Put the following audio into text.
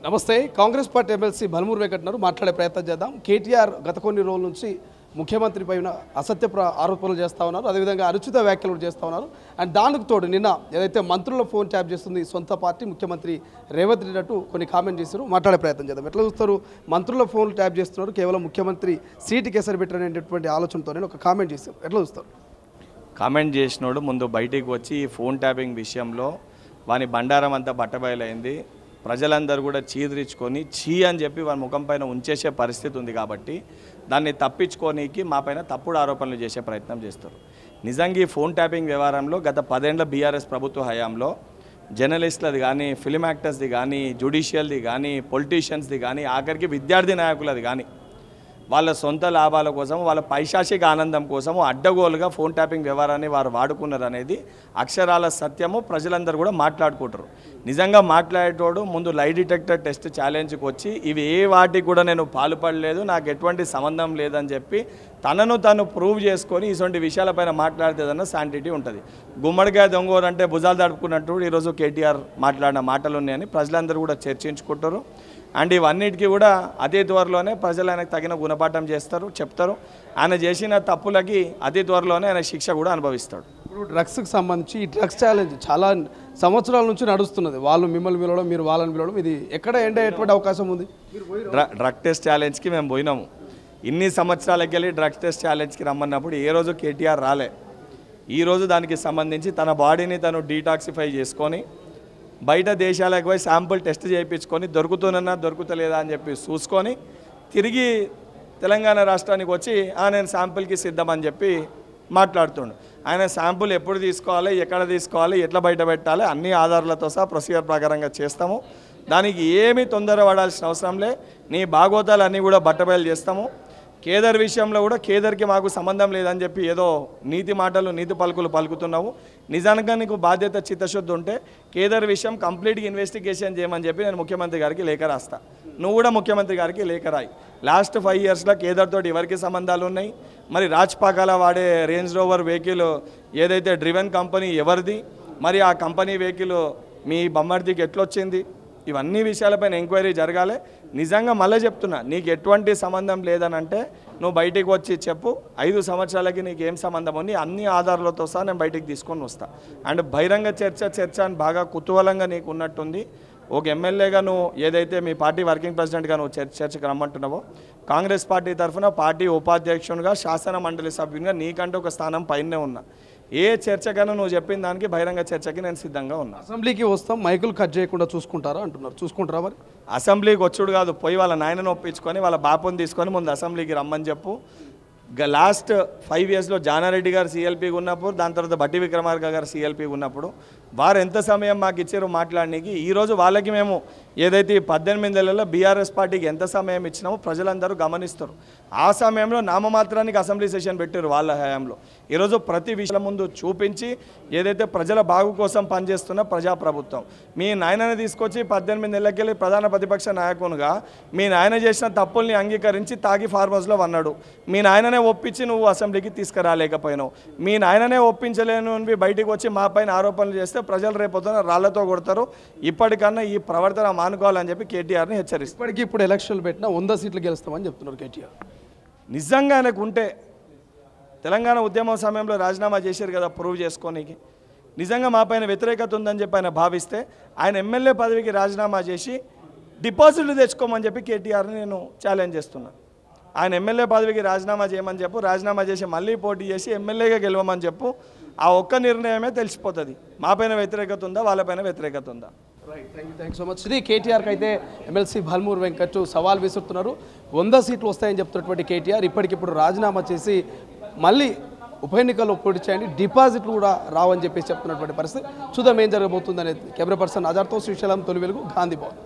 నమస్తే. Congress party MLC Balmoor వెంకటనారు మాట్లాడే ప్రయత్నం చేద్దాం. కేటీఆర్ గత కొన్ని రోజుల నుంచి ముఖ్యమంత్రి పైన అసత్య ఆరోపణలు చేస్తూ ఉన్నారు, అదేవిధంగా అనుచిత వ్యాఖ్యలు చేస్తూ ఉన్నారు. అండ్ దానికి తోడు నిన్న ఏదైతే మంత్రుల ఫోన్ ట్యాప్ చేస్తుంది సొంత పార్టీ ముఖ్యమంత్రి రేవంత్ రెడ్డి అంటూ కొన్ని కామెంట్ చేశారు. మాట్లాడే ప్రయత్నం చేద్దాం. ఎట్లా చూస్తారు? మంత్రుల ఫోన్ ట్యాప్ చేస్తున్నారు, కేవలం ముఖ్యమంత్రి సీటుకి ఎసరు పెట్టనేటువంటి ఆలోచనతో ఒక కామెంట్ చేశారు. ఎట్లా చూస్తారు? కామెంట్ చేసినోడు ముందు బయటికి వచ్చి ఈ ఫోన్ ట్యాపింగ్ విషయంలో వాని బండారం అంతా బట్టబయలైంది. ప్రజలందరూ కూడా చీదరించుకొని అని చెప్పి వారి ముఖం పైన ఉంచేసే పరిస్థితి ఉంది. కాబట్టి దాన్ని తప్పించుకోనికి మా పైన తప్పుడు ఆరోపణలు చేసే ప్రయత్నం చేస్తారు. నిజంగా ఈ ఫోన్ ట్యాపింగ్ వ్యవహారంలో గత 10 ఏళ్ల బీఆర్ఎస్ ప్రభుత్వ హయాంలో జర్నలిస్టులది కానీ, ఫిలిం యాక్టర్స్ది కానీ, జ్యుడిషియల్ది కానీ, పొలిటీషియన్స్ది కానీ, ఆఖరికి విద్యార్థి నాయకులది కానీ వాళ్ళ సొంత లాభాల కోసం, వాళ్ళ పైశాచిక ఆనందం కోసము అడ్డగోలుగా ఫోన్ ట్యాపింగ్ వ్యవహారాన్ని వారు వాడుకున్నారు అనేది అక్షరాల సత్యము. ప్రజలందరూ కూడా మాట్లాడుకుంటారు. నిజంగా మాట్లాడేటోడు ముందు లై డిటెక్టర్ టెస్ట్ ఛాలెంజ్కి వచ్చి ఇవి ఏ వాటికి కూడా నేను పాల్పడలేదు, నాకు ఎటువంటి సంబంధం లేదని చెప్పి తనను తను ప్రూవ్ చేసుకొని ఇటువంటి విషయాలపైన మాట్లాడితేదన్న శాంటిటీ ఉంటుంది. గుమ్మడికాయ దొంగోరంటే భుజాలు తడుపుకున్నట్టు ఈరోజు కేటీఆర్ మాట్లాడిన మాటలు ఉన్నాయని ప్రజలందరూ కూడా చర్చించుకుంటారు. అండ్ ఇవన్నిటికీ కూడా అతి త్వరలోనే ప్రజలు ఆయనకు తగిన గుణపాఠం చేస్తారు, చెప్తారు. ఆయన చేసిన తప్పులకి అతి త్వరలోనే ఆయన శిక్ష కూడా అనుభవిస్తాడు. ఇప్పుడు డ్రగ్స్కి సంబంధించి ఈ డ్రగ్స్ ఛాలెంజ్ చాలా సంవత్సరాల నుంచి నడుస్తున్నది. వాళ్ళు మిమ్మల్ని పిలవడం, మీరు వాళ్ళని పిలవడం, ఇది ఎక్కడ ఎండ్ అయ్యేటువంటి అవకాశం ఉంది? డ్రగ్ టెస్ట్ ఛాలెంజ్కి మేము పోయినాము. ఇన్ని సంవత్సరాలకి వెళ్ళి డ్రగ్ టెస్ట్ ఛాలెంజ్కి రమ్మన్నప్పుడు ఏ రోజు కేటీఆర్ రాలే. ఈరోజు దానికి సంబంధించి తన బాడీని తను డీటాక్సిఫై చేసుకొని బయట దేశాలకు పోయి శాంపుల్ టెస్ట్ చేయించుకొని దొరుకుతున్నా దొరుకుతలేదా అని చెప్పి చూసుకొని తిరిగి తెలంగాణ రాష్ట్రానికి వచ్చి నేను శాంపుల్కి సిద్ధమని చెప్పి మాట్లాడుతుండు. ఆయన శాంపుల్ ఎప్పుడు తీసుకోవాలి, ఎక్కడ తీసుకోవాలి, ఎట్లా బయట పెట్టాలి అన్ని ఆధారాలతో సహా ప్రొసీజర్ ప్రకారంగా చేస్తాము. దానికి ఏమీ తొందర పడాల్సిన అవసరం లే. నీ భాగోతాలు అన్నీ కూడా బట్టబయలు చేస్తాము. కేదర్ విషయంలో కూడా కేదర్కి మాకు సంబంధం లేదని చెప్పి ఏదో నీతి మాటలు నీతి పలుకులు పలుకుతున్నావు. నిజానికి నీకు బాధ్యత చిత్తశుద్ధి ఉంటే కేదర్ విషయం కంప్లీట్గా ఇన్వెస్టిగేషన్ చేయమని చెప్పి నేను ముఖ్యమంత్రి గారికి లేఖ రాస్తా. నువ్వు కూడా ముఖ్యమంత్రి గారికి లేఖ రాయి. లాస్ట్ 5 ఇయర్స్లో కేదర్ తోటి ఎవరికి సంబంధాలు ఉన్నాయి, మరి రాజ్పాకాల వాడే రేంజ్ రోవర్ వెహికల్ ఏదైతే డ్రివెన్ కంపెనీ ఎవరిది, మరి ఆ కంపెనీ వెహికల్ మీ బొమ్మర్దికి ఎట్లొచ్చింది, ఇవన్నీ విషయాలపైన ఎంక్వైరీ జరగాలి. నిజంగా మళ్ళీ చెప్తున్నా, నీకు ఎటువంటి సంబంధం లేదని అంటే నువ్వు బయటికి వచ్చి చెప్పు. 5 సంవత్సరాలకి నీకు ఏం సంబంధం ఉంది అన్ని ఆధారాలతో సహా నేను బయటికి తీసుకొని వస్తా. అండ్ బహిరంగ చర్చ అని బాగా కుతూహలంగా నీకు ఉన్నట్టుంది. ఒక ఎమ్మెల్యేగా నువ్వు ఏదైతే మీ పార్టీ వర్కింగ్ ప్రెసిడెంట్గా నువ్వు చర్చకు రమ్మంటున్నావో, కాంగ్రెస్ పార్టీ తరఫున పార్టీ ఉపాధ్యక్షునిగా శాసన మండలి సభ్యునిగా నీకంటే ఒక స్థానం పైనే ఉన్నా. ఏ చర్చకైనా నువ్వు చెప్పిన దానికి బహిరంగ చర్చకి నేను సిద్ధంగా ఉన్నా. అసెంబ్లీకి వస్తాం, మైకులు కట్ చేయకుండా చూసుకుంటారా అంటున్నారు. చూసుకుంటారా? మరి అసెంబ్లీకి వచ్చుడు కాదు, పోయి వాళ్ళ నాయనను ఒప్పించుకొని వాళ్ళ బాపుని తీసుకొని ముందు అసెంబ్లీకి రమ్మని చెప్పు. లాస్ట్ 5 ఇయర్స్లో జానారెడ్డి గారు సీఎల్పీగా ఉన్నప్పుడు, దాని తర్వాత బట్టి విక్రమార్క గారు సీఎల్పీగా ఉన్నప్పుడు వారు ఎంత సమయం మాకు ఇచ్చారో మాట్లాడడానికి. ఈరోజు వాళ్ళకి మేము ఏదైతే 18 ఏళ్లలో బీఆర్ఎస్ పార్టీకి ఎంత సమయం ఇచ్చినామో ప్రజలందరూ గమనిస్తారు. ఆ సమయంలో నామమాత్రానికి అసెంబ్లీ సెషన్ పెట్టారు వాళ్ళ హయాంలో. ఈరోజు ప్రతి విషయం ముందు చూపించి ఏదైతే ప్రజల బాగు కోసం పనిచేస్తున్న ప్రజాప్రభుత్వం, మీ నాయనని తీసుకొచ్చి 18 ఏళ్ళకెళ్ళి ప్రధాన ప్రతిపక్ష నాయకునిగా మీ నాయన చేసిన తప్పుల్ని అంగీకరించి తాగి ఫార్మ్ హౌస్లో అన్నాడు. మీ నాయననే ఒప్పించి నువ్వు అసెంబ్లీకి తీసుకురాలేకపోయినావు. మీ నాయననే ఒప్పించలేను అని బయటికి వచ్చి మా పైన ఆరోపణలు చేస్తే ప్రజలు రేపొద్దున రాళ్లతో కొడతారు. ఇప్పటికన్నా ఈ ప్రవర్తన మానుకోవాలని చెప్పి కేటీఆర్ని హెచ్చరిస్తారు. ఇప్పటికీ ఇప్పుడు ఎలక్షన్లు పెట్టినా 100 సీట్లు గెలుస్తామని చెప్తున్నారు కేటీఆర్. నిజంగా ఆయనకు ఉంటే తెలంగాణ ఉద్యమం సమయంలో రాజీనామా చేశారు కదా ప్రూవ్ చేసుకోనికి. నిజంగా మా పైన వ్యతిరేకత ఉందని చెప్పి ఆయన భావిస్తే ఆయన ఎమ్మెల్యే పదవికి రాజీనామా చేసి డిపాజిట్లు తెచ్చుకోమని చెప్పి కేటీఆర్ని నేను ఛాలెంజ్ చేస్తున్నాను. ఆయన ఎమ్మెల్యే పదవికి రాజీనామా చేయమని చెప్పు, రాజీనామా చేసి మళ్ళీ పోటీ చేసి ఎమ్మెల్యేగా గెలవమని చెప్పు. ఆ ఒక్క నిర్ణయమే తెలిసిపోతుంది మా పైన వ్యతిరేకత ఉందా, వాళ్ళపైన వ్యతిరేకత ఉందా. Right, thank you so much. ఇది కేటీఆర్కి అయితే ఎమ్మెల్సీ బల్మూరు వెంకట్ సవాల్ విసురుతున్నారు. 100 సీట్లు వస్తాయని చెప్తున్నటువంటి కేటీఆర్ ఇప్పటికిప్పుడు రాజీనామా చేసి మళ్ళీ ఉప ఎన్నికల్లో పోటీ చేయండి, డిపాజిట్లు కూడా రావని చెప్పేసి చెప్తున్నటువంటి పరిస్థితి. చూద్దాం ఏం జరగబోతుంది అనేది. కెమెరా పర్సన్ ఆజార్తో శ్రీశైలం, తొలి వెలుగు, గాంధీ భవన్.